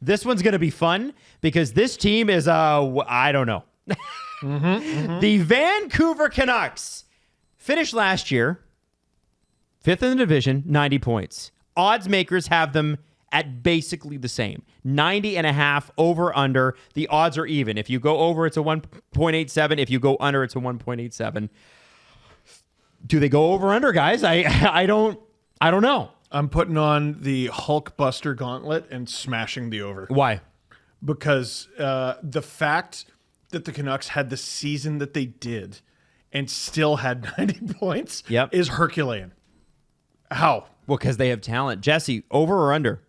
This one's going to be fun because this team is, I don't know. The Vancouver Canucks finished last year 5th in the division, 90 points. Odds makers have them at basically the same. 90.5 over under. The odds are even. If you go over, it's a 1.87. If you go under, it's a 1.87. Do they go over under, guys? I don't know. I'm putting on the Hulk Buster gauntlet and smashing the over. Why? Because the fact that the Canucks had the season that they did and still had 90 points is Herculean. How? Well, because they have talent. Jesse, over or under?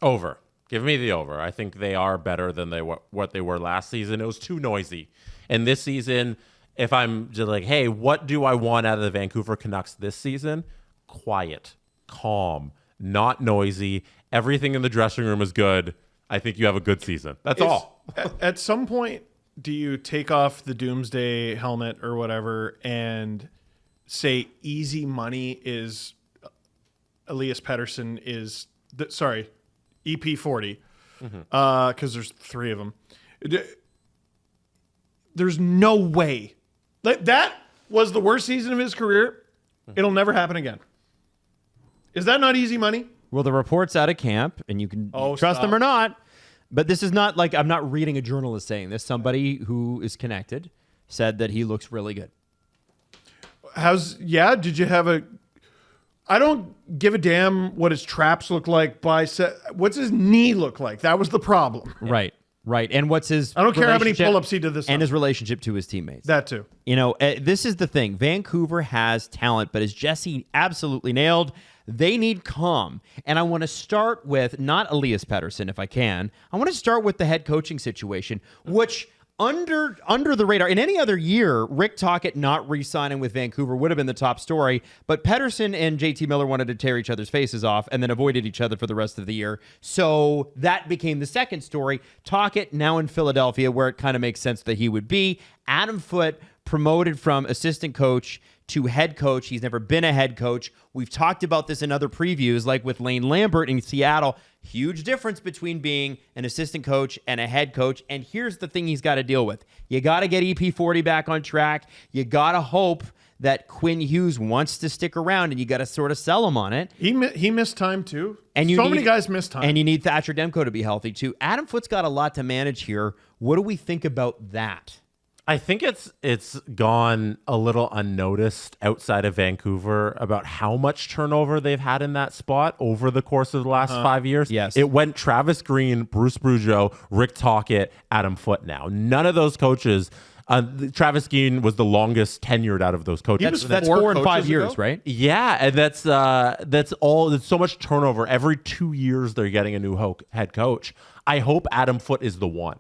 Over. Give me the over. I think they are better than what they were last season. It was too noisy. And this season, if I'm just like, hey, what do I want out of the Vancouver Canucks this season? Quiet, calm, not noisy. Everything in the dressing room is good. I think you have a good season. That's all. At some point, do you take off the doomsday helmet or whatever and say easy money is Elias Pettersson is, EP40, because there's 3 of them. There's no way. That was the worst season of his career. It'll never happen again. Is that not easy money? Well, the report's out of camp, and you can trust them or not. But this is not like I'm not reading a journalist saying this. Somebody who is connected said that he looks really good. Did you have a... I don't give a damn what his traps look like. What's his knee look like? That was the problem. Right. And what's his... I don't care how many pull-ups he did this and his relationship to his teammates. That too. You know, this is the thing. Vancouver has talent, but as Jesse absolutely nailed, they need calm. And I want to start with, not Elias Pettersson, if I can. I want to start with the head coaching situation, which... Under the radar. In any other year, Rick Tocchet not re-signing with Vancouver would have been the top story, but Pettersson and JT Miller wanted to tear each other's faces off and then avoided each other for the rest of the year. So that became the second story. Tocchet now in Philadelphia, where it kind of makes sense that he would be. Adam Foote promoted from assistant coach to head coach. He's never been a head coach. We've talked about this in other previews, like with Lane Lambert in Seattle. Huge difference between being an assistant coach and a head coach. And here's the thing he's got to deal with. You got to get EP40 back on track. You got to hope that Quinn Hughes wants to stick around, and you got to sort of sell him on it. He missed time too. And many guys missed time. And you need Thatcher Demko to be healthy too. Adam Foote's got a lot to manage here. What do we think about that? I think it's gone a little unnoticed outside of Vancouver about how much turnover they've had in that spot over the course of the last 5 years. Yes. It went Travis Green, Bruce Boudreau, Rick Tocchet, Adam Foote now. None of those coaches, Travis Green was the longest tenured out of those coaches. That's 4 and 5 years, right? Yeah, and that's all. There's so much turnover. Every 2 years they're getting a new head coach. I hope Adam Foote is the one.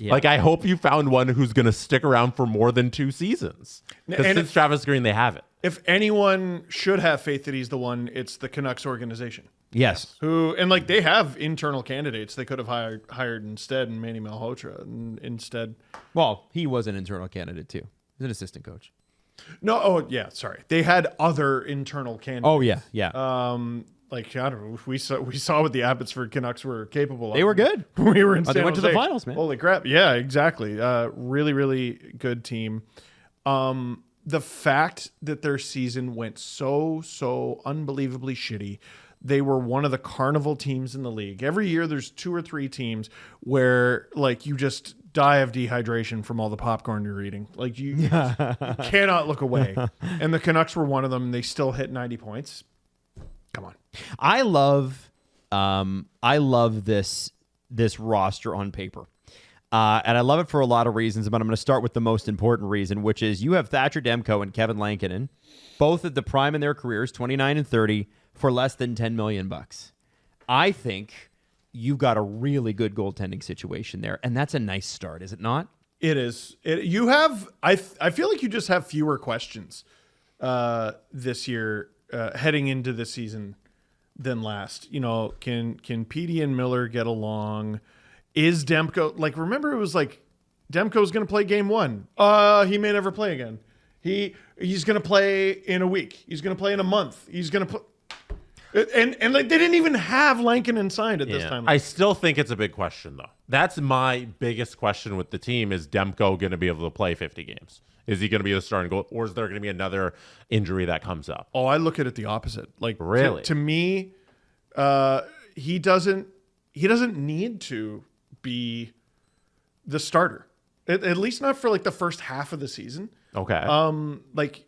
Yeah. Like, I hope you found one who's going to stick around for more than 2 seasons. Because since Travis Green, they haven't. If anyone should have faith that he's the one, it's the Canucks organization. Yes. They have internal candidates they could have hired instead, and Manny Malhotra instead. Well, he was an internal candidate too. He's an assistant coach. No, sorry. They had other internal candidates. Oh, yeah. I don't know. We saw what the Abbotsford Canucks were capable of. They were good. We were in San They went to the Jose. finals, man. Holy crap. Yeah, exactly. Really, really good team. The fact that their season went so unbelievably shitty. They were one of the carnival teams in the league. Every year there's 2 or 3 teams where you just die of dehydration from all the popcorn you're eating. You cannot look away. And the Canucks were one of them. They still hit 90 points. Come on. I love this roster on paper. And I love it for a lot of reasons, but I'm going to start with the most important reason, which is you have Thatcher Demko and Kevin Lankinen, both at the prime in their careers, 29 and 30, for less than $10 million. I think you've got a really good goaltending situation there, and that's a nice start, is it not? It is. You have. I feel like you just have fewer questions this year heading into the season than last. Can Petey and Miller get along? Is Demko remember it was Demko's going to play game 1. He may never play again. He's going to play in a week. He's going to play in a month. He's going to play. And like they didn't even have Lankinen signed at this time. I still think it's a big question, though. That's my biggest question with the team: is Demko going to be able to play 50 games? Is he going to be the starting goal, or is there going to be another injury that comes up? Oh, I look at it the opposite. Like really, to me, he doesn't need to be the starter. At least not for like the first half of the season. Okay. Like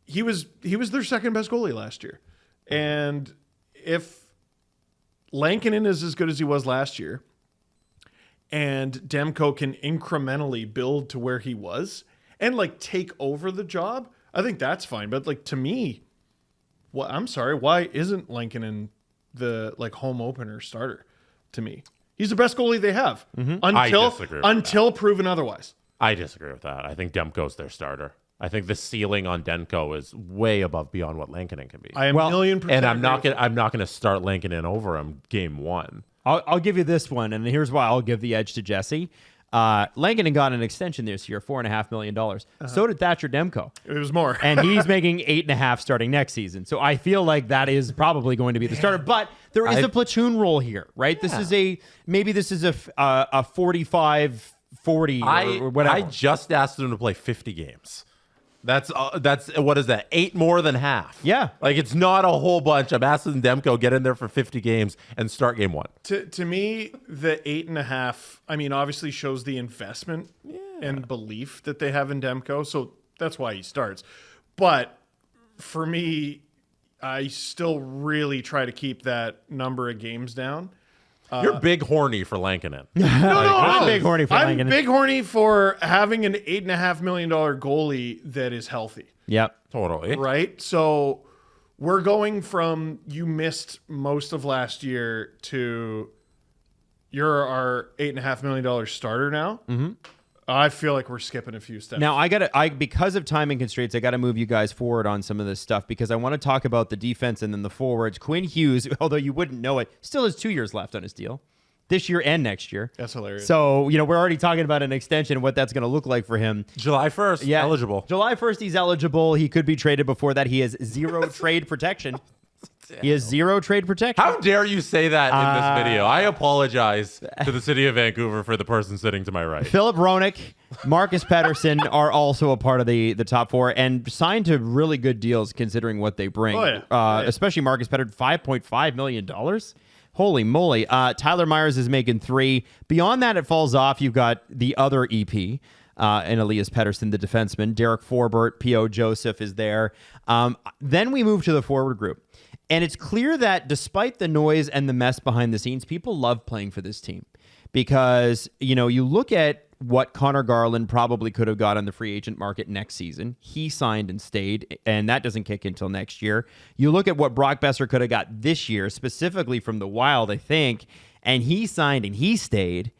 he was their second best goalie last year. And if Lankinen is as good as he was last year and Demko can incrementally build to where he was and like take over the job, I think that's fine. But like to me, I'm sorry, why isn't Lankinen the like home opener starter to me? He's the best goalie they have until proven otherwise. I disagree with that. I think Demko's their starter. I think the ceiling on Demko is way above beyond what Lankinen can be. I am $1,000,000%. And I'm not gonna start Lankinen over him game one. I'll give you this one, and here's why I'll give the edge to Jesse. Lankinen got an extension this year, $4.5 million. So did Thatcher Demko. It was more. And he's making $8.5 million starting next season. So I feel like that is probably going to be the starter. But there is a platoon role here, right? This is a 45-40 or whatever. I just asked him to play 50 games. That's what is that? 8 more than half. Yeah. Like it's not a whole bunch. I'm asking Demko get in there for 50 games and start game one. To me, the 8.5, I mean, obviously shows the investment and belief that they have in Demko. So that's why he starts. But for me, I still really try to keep that number of games down. You're big horny for Lankinen. No, I'm big horny for I'm Lankinen. big horny for having an $8.5 million goalie that is healthy. Yep. Totally. Right? So we're going from you missed most of last year to you're our $8.5 million starter now. Mm-hmm. I feel like we're skipping a few steps. Now because of timing constraints, I gotta move you guys forward on some of this stuff because I want to talk about the defense and then the forwards. Quinn Hughes, although you wouldn't know it, still has 2 years left on his deal. This year and next year. That's hilarious. So, we're already talking about an extension and what that's going to look like for him. July 1st, eligible. July 1st, he's eligible. He could be traded before that. He has zero trade protection. He has zero trade protection. How dare you say that in this video? I apologize to the city of Vancouver for the person sitting to my right. Philip Roenick, Marcus Pettersson are also a part of the top four and signed to really good deals considering what they bring. Especially Marcus Pettersson, $5.5 million. Holy moly. Tyler Myers is making $3 million. Beyond that, it falls off. You've got the other EP. And Elias Pettersson, the defenseman. Derek Forbert, P.O. Joseph is there. Then we move to the forward group. And it's clear that despite the noise and the mess behind the scenes, people love playing for this team. Because, you look at what Connor Garland probably could have got on the free agent market next season. He signed and stayed, and that doesn't kick until next year. You look at what Brock Besser could have got this year, specifically from the Wylde, I think, and he signed and he stayed.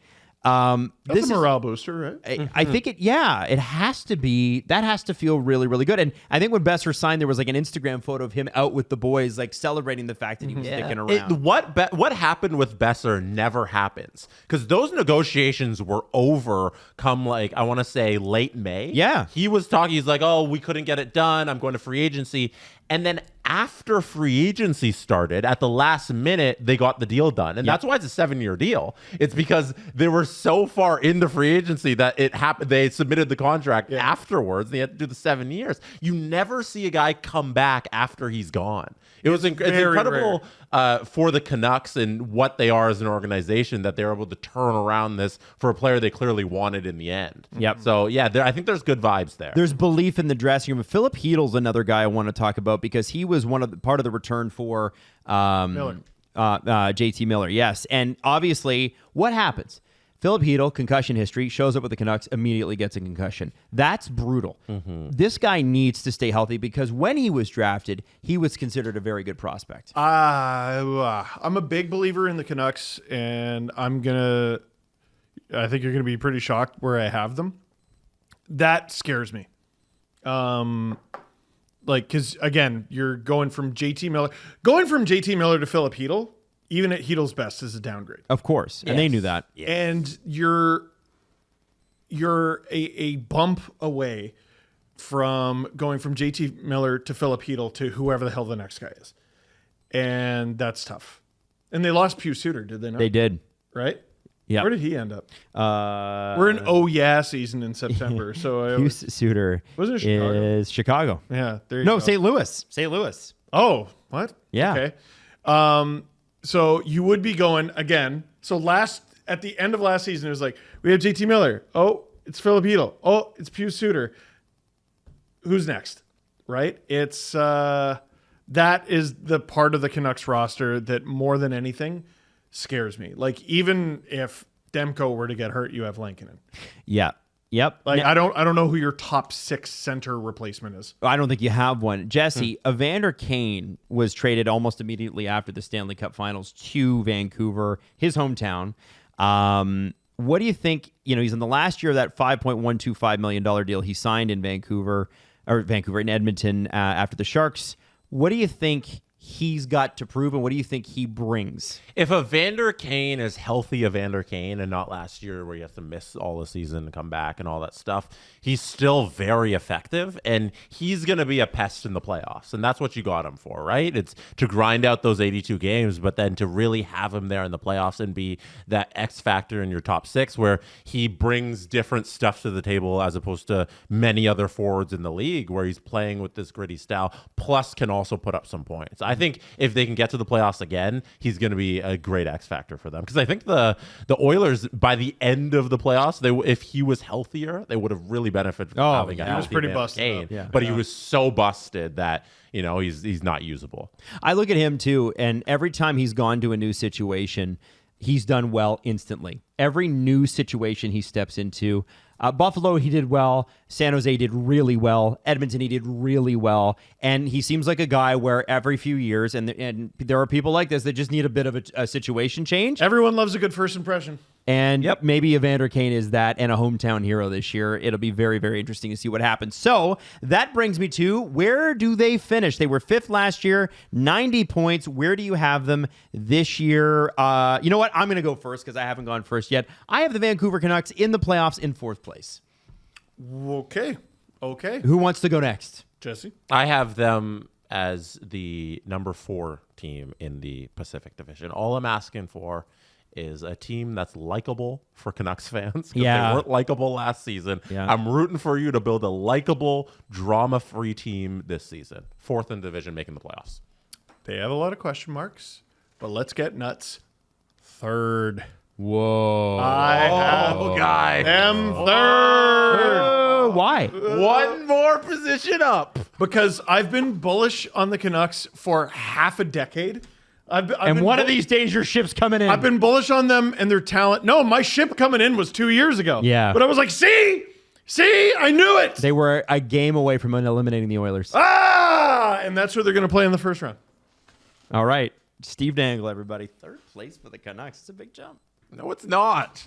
That's a morale booster, right? I think it has to be, that has to feel really, really good. And I think when Besser signed, there was like an Instagram photo of him out with the boys, like celebrating the fact that he was sticking around. What happened with Besser never happens because those negotiations were over come like, I want to say late May. Yeah. He was talking, he's like, oh, we couldn't get it done. I'm going to free agency. And then after free agency started, at the last minute, they got the deal done. And that's why it's a 7-year deal. It's because they were so far into free agency that it happened. They submitted the contract afterwards. They had to do the 7 years. You never see a guy come back after he's gone. It's incredible for the Canucks and what they are as an organization that they're able to turn around this for a player they clearly wanted in the end. Yep. So, I think there's good vibes there. There's belief in the dressing room. Philip Heedle's another guy I want to talk about because he was part of the return for JT Miller. Yes. And obviously, what happens? Philip Heedle, concussion history, shows up with the Canucks, immediately gets a concussion. That's brutal. Mm-hmm. This guy needs to stay healthy because when he was drafted, he was considered a very good prospect. I'm a big believer in the Canucks, and I think you're going to be pretty shocked where I have them. That scares me. Because, again, you're going from JT Miller to Philip Heedle. Even at Heedle's best is a downgrade. Of course. And they knew that. Yes. And you're a bump away from going from JT Miller to Philip Heedle to whoever the hell the next guy is. and that's tough. And they lost Pew Suter, did they not? They did. Right? Yeah. Where did he end up? We're in oh yeah season in September, so Hughes Suter wasn't it Chicago? is Chicago. Yeah, there you No, go. St. Louis. St. Louis. Oh, what? Yeah. Okay. So you would be going again. So at the end of last season, it was like, we have JT Miller. Oh, it's Philip Hedl. Oh, it's Pew Suter. Who's next? Right? It's that is the part of the Canucks roster that more than anything scares me. Like, even if Demko were to get hurt, you have Lankinen. Yeah. Yep. Like, I don't know who your top 6 center replacement is. I don't think you have one. Jesse, Evander Kane was traded almost immediately after the Stanley Cup Finals to Vancouver, his hometown. What do you think? He's in the last year of that $5.125 million deal he signed in in Edmonton after the Sharks. What do you think he's got to prove, and what do you think he brings? If Evander Kane is healthy Evander Kane and not last year where he has to miss all the season and come back and all that stuff, he's still very effective, and he's going to be a pest in the playoffs. And that's what you got him for, right? It's to grind out those 82 games, but then to really have him there in the playoffs and be that X factor in your top 6 where he brings different stuff to the table as opposed to many other forwards in the league where he's playing with this gritty style, plus can also put up some points. I think if they can get to the playoffs again, he's going to be a great X factor for them. Because I think the Oilers, by the end of the playoffs, if he was healthier, they would have really benefited from having a healthy he was pretty Evander busted Kane. up. Yeah. But he was so busted that he's not usable. I look at him too, and every time he's gone to a new situation, he's done well instantly. Every new situation he steps into, Buffalo, he did well. San Jose did really well. Edmonton, he did really well. And he seems like a guy where every few years, and there are people like this that just need a bit of a situation change. Everyone loves a good first impression. And maybe Evander Kane is that and a hometown hero this year. It'll be very, very interesting to see what happens. So that brings me to, where do they finish? They were 5th last year, 90 points. Where do you have them this year? You know what? I'm going to go first because I haven't gone first yet. I have the Vancouver Canucks in the playoffs in 4th place. Okay. Who wants to go next? Jesse? I have them as the number 4 team in the Pacific Division. All I'm asking for is a team that's likable for Canucks fans. Yeah. They weren't likable last season. Yeah. I'm rooting for you to build a likable, drama-free team this season. 4th in division, making the playoffs. They have a lot of question marks, but let's get nuts. 3rd. Whoa. I have them 3rd. Why? One more position up. Because I've been bullish on the Canucks for half a decade. I've And been one of these days your ship's coming in. I've been bullish on them and their talent. No, my ship coming in was 2 years ago. Yeah. But I was like, see, I knew it. They were a game away from eliminating the Oilers. And that's where they're going to play in the first round. All right. Steve Dangle, everybody. 3rd place for the Canucks. It's a big jump. No, it's not.